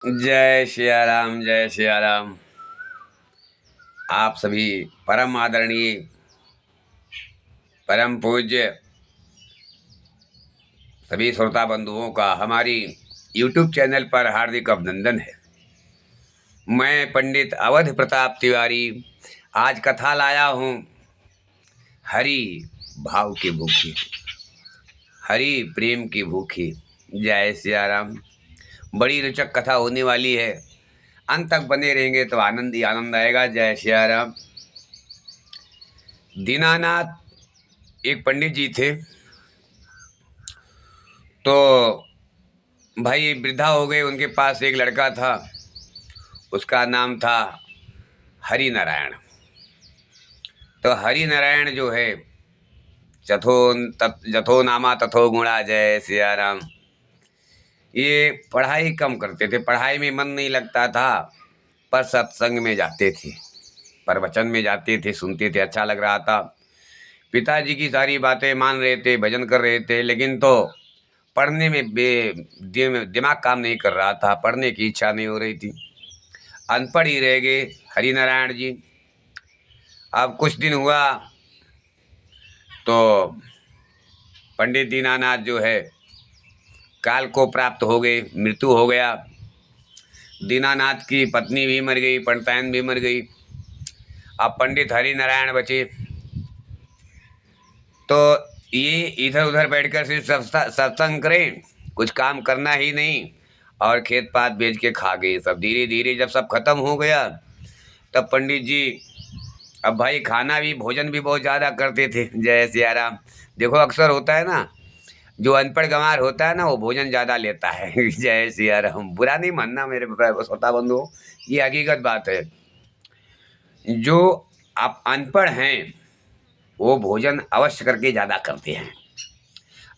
जय सिया राम, जय सिया राम। आप सभी परम आदरणीय, परम पूज्य सभी श्रोता बंधुओं का हमारी YouTube चैनल पर हार्दिक अभिनंदन है। मैं पंडित अवध प्रताप तिवारी आज कथा लाया हूँ। हरि भाव की भूखी, हरि प्रेम की भूखी। जय सिया राम। बड़ी रोचक कथा होने वाली है। अंत तक बने रहेंगे तो आनंद ही आनंद आएगा। जय सिया राम। दीनानाथ एक पंडित जी थे। तो भाई वृद्धा हो गए। उनके पास एक लड़का था, उसका नाम था हरि नारायण। तो हरि नारायण जो है, जथो नामा तथो गुणा। जय सिया राम। ये पढ़ाई कम करते थे, पढ़ाई में मन नहीं लगता था, पर सत्संग में जाते थे, प्रवचन में जाते थे, सुनते थे, अच्छा लग रहा था। पिताजी की सारी बातें मान रहे थे, भजन कर रहे थे, लेकिन तो पढ़ने में दिमाग काम नहीं कर रहा था, पढ़ने की इच्छा नहीं हो रही थी। अनपढ़ ही रह गए हरि नारायण जी। अब कुछ दिन हुआ तो पंडित दीनानाथ जो है काल को प्राप्त हो गए, मृत्यु हो गया। दीनानाथ की पत्नी भी मर गई, पंडितायन भी मर गई। अब पंडित हरि नारायण बचे। तो ये इधर उधर बैठकर सिर्फ सत्संग करें, कुछ काम करना ही नहीं, और खेत पात बेच के खा गए सब। धीरे धीरे जब सब खत्म हो गया तब पंडित जी, अब भाई खाना भी, भोजन भी बहुत ज़्यादा करते थे। जय सिया राम। देखो अक्सर होता है ना, जो अनपढ़ गंवार होता है ना, वो भोजन ज़्यादा लेता है। जय सिया राम। बुरा नहीं मानना मेरे श्रोता बंधु, ये हकीकत बात है। जो आप अनपढ़ हैं वो भोजन अवश्य करके ज़्यादा करते हैं।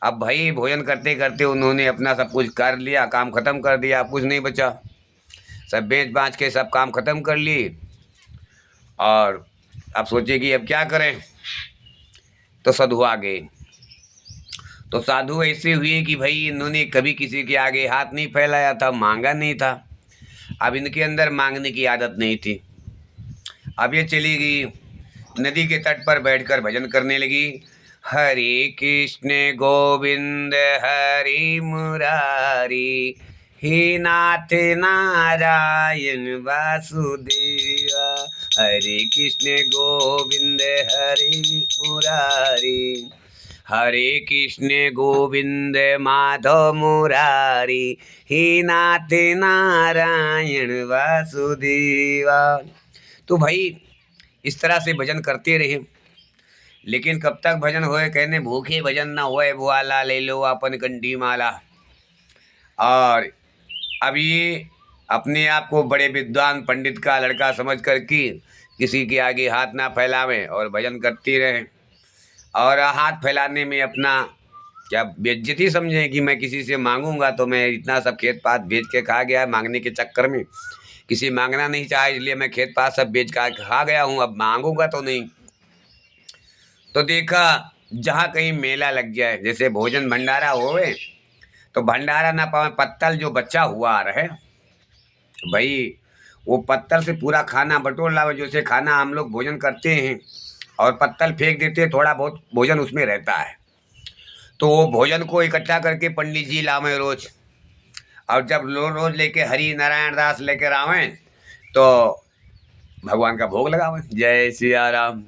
अब भाई भोजन करते करते उन्होंने अपना सब कुछ कर लिया, काम ख़त्म कर दिया, अब कुछ नहीं बचा। सब बेच बाँच के सब काम ख़त्म कर लिए, और अब सोचे कि अब क्या करें। तो साधु आ गए। तो साधु ऐसे हुए कि भाई इन्होंने कभी किसी के आगे हाथ नहीं फैलाया था, मांगा नहीं था। अब इनके अंदर मांगने की आदत नहीं थी। अब ये चली गई नदी के तट पर बैठकर भजन करने लगी। हरे कृष्ण गोविंद हरि मुरारी, हे नाथ नारायण वासुदेवा। हरे कृष्ण गोविंद हरि मुरारी, हरे कृष्ण गोविंद माधव मुरारी, हे नाथ नारायण वासुदेवा। तो भाई इस तरह से भजन करते रहे। लेकिन कब तक भजन होए, कहने भूखे भजन न होए, बुआला ले लो अपन कंठी माला। और अब ये अपने आप को बड़े विद्वान पंडित का लड़का समझ कर कि किसी के आगे हाथ ना फैलावें और भजन करते रहें, और हाथ फैलाने में अपना क्या बेइज्जती समझें कि मैं किसी से मांगूंगा तो मैं इतना सब खेत पात बेच के खा गया। मांगने के चक्कर में किसी मांगना नहीं चाहा, इसलिए मैं खेत पात सब बेच कर खा गया हूँ, अब मांगूंगा तो नहीं। तो देखा जहाँ कहीं मेला लग जाए, जैसे भोजन भंडारा होवे, तो भंडारा ना पावे, पत्तल जो बचा हुआ रहे, भाई वो पत्तल से पूरा खाना बटोर लावे। जैसे खाना हम लोग भोजन करते हैं और पत्तल फेंक देते हैं, थोड़ा बहुत भोजन उसमें रहता है, तो वो भोजन को इकट्ठा करके पंडित जी लावे रोज। और जब रोज लेके हरि नारायण दास लेकर आवे तो भगवान का भोग लगावे। जय सिया राम।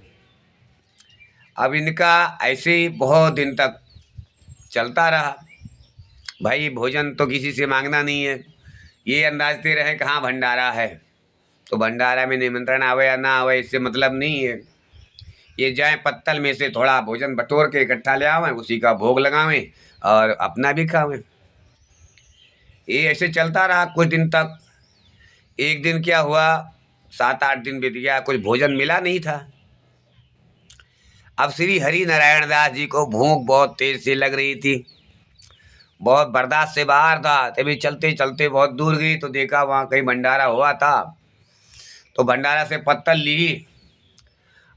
अब इनका ऐसे ही बहुत दिन तक चलता रहा। भाई भोजन तो किसी से मांगना नहीं है, ये अंदाजते रहे कहाँ भंडारा है, तो भंडारा में निमंत्रण आवे या ना आवे इससे मतलब नहीं है। ये जाए पत्तल में से थोड़ा भोजन बटोर के इकट्ठा ले आवें, उसी का भोग लगावें और अपना भी खावें। ये ऐसे चलता रहा कुछ दिन तक। एक दिन क्या हुआ, 7-8 दिन बीत गया, कुछ भोजन मिला नहीं था। अब श्री हरि नारायण दास जी को भूख बहुत तेज से लग रही थी, बहुत बर्दाश्त से बाहर था। तभी चलते चलते बहुत दूर गई तो देखा वहाँ कहीं भंडारा हुआ था। तो भंडारा से पत्तल ली,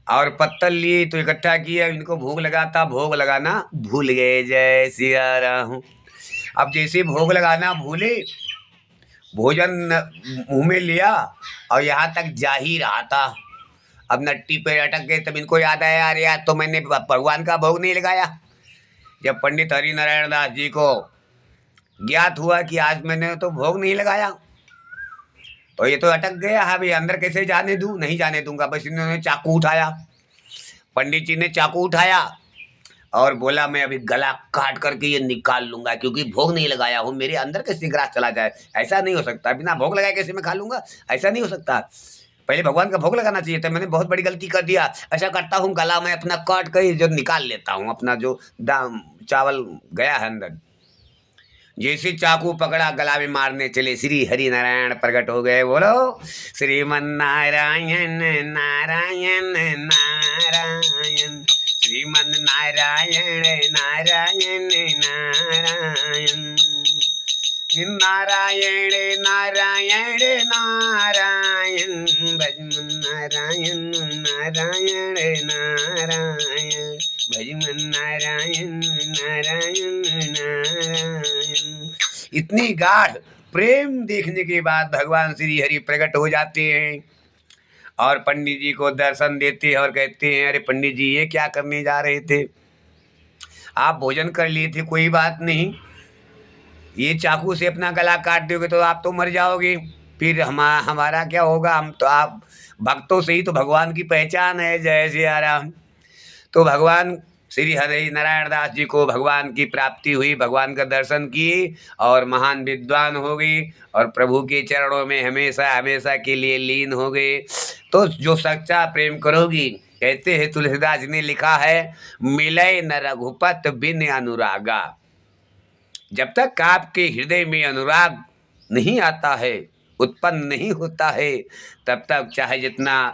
और पत्तल ली तो इकट्ठा किया। इनको भोग लगाता, भोग लगाना भूल गए। जय सिया राम। अब जैसे भोग लगाना भूले, भोजन मुंह में लिया और यहाँ तक जा ही रहा था, अब नट्टी पे अटक गए। तब इनको याद आया, अरे यार तो मैंने भगवान का भोग नहीं लगाया। जब पंडित हरिनारायण दास जी को ज्ञात हुआ कि आज मैंने तो भोग नहीं लगाया और ये तो अटक गया, हाँ भाई अंदर कैसे जाने दूं, नहीं जाने दूंगा। बस इन्होंने चाकू उठाया, पंडित जी ने चाकू उठाया और बोला मैं अभी गला काट करके ये निकाल लूंगा, क्योंकि भोग नहीं लगाया हूँ, मेरे अंदर कैसे ग्रास चला जाए, ऐसा नहीं हो सकता, बिना भोग लगाए कैसे मैं खा लूंगा, ऐसा नहीं हो सकता, पहले भगवान का भोग लगाना चाहिए था। मैंने बहुत बड़ी गलती कर दिया। ऐसा करता हूँ गला में अपना काट कर जो निकाल लेता हूँ, अपना जो दाम चावल गया है अंदर। जैसे चाकू पकड़ा गला में मारने चले, श्री हरि नारायण प्रकट हो गए। बोलो श्रीमन नारायण नारायण नारायण, श्रीमन नारायण नारायण नारायण, नारायण नारायण नारायण, भजमन नारायण नारायण नारायण, भजमन नारायण नारायण नारायण। इतनी गाढ़ प्रेम देखने के बाद भगवान श्री हरि प्रकट हो जाते हैं और पंडित जी को दर्शन देते हैं और कहते हैं, अरे पंडित जी ये क्या करने जा रहे थे, आप भोजन कर लिए थे, कोई बात नहीं, ये चाकू से अपना गला काट दोगे तो आप तो मर जाओगे, फिर हमारा क्या होगा, हम तो आप भक्तों से ही तो भगवान की पहचान है, जय सिया राम। तो भगवान श्री हरि नारायण दास जी को भगवान की प्राप्ति हुई, भगवान का दर्शन किए और महान विद्वान हो गई और प्रभु के चरणों में हमेशा हमेशा के लिए लीन हो गए। तो जो सच्चा प्रेम करोगी, कहते हैं तुलसीदास जी ने लिखा है, मिलय न रघुपत बिन अनुरागा। जब तक आपके हृदय में अनुराग नहीं आता है, उत्पन्न नहीं होता है, तब तक चाहे जितना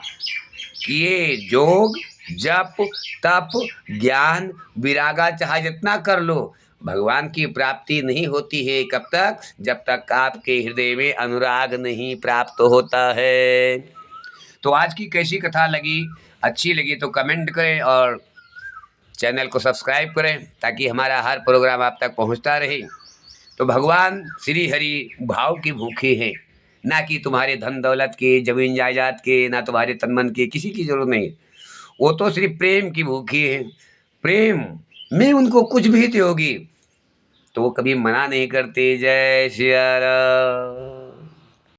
किए योग जप तप ज्ञान विरागा चाहे जितना कर लो, भगवान की प्राप्ति नहीं होती है। कब तक? जब तक आपके हृदय में अनुराग नहीं प्राप्त होता है। तो आज की कैसी कथा लगी, अच्छी लगी तो कमेंट करें और चैनल को सब्सक्राइब करें ताकि हमारा हर प्रोग्राम आप तक पहुंचता रहे। तो भगवान श्री हरि भाव की भूखे हैं, ना कि तुम्हारे धन दौलत के, जमीन जायदाद के, ना तुम्हारे तन मन के, किसी की जरूरत नहीं। वो तो सिर्फ प्रेम की भूखी है। प्रेम में उनको कुछ भी दोगी तो वो कभी मना नहीं करते। जय श्री राम।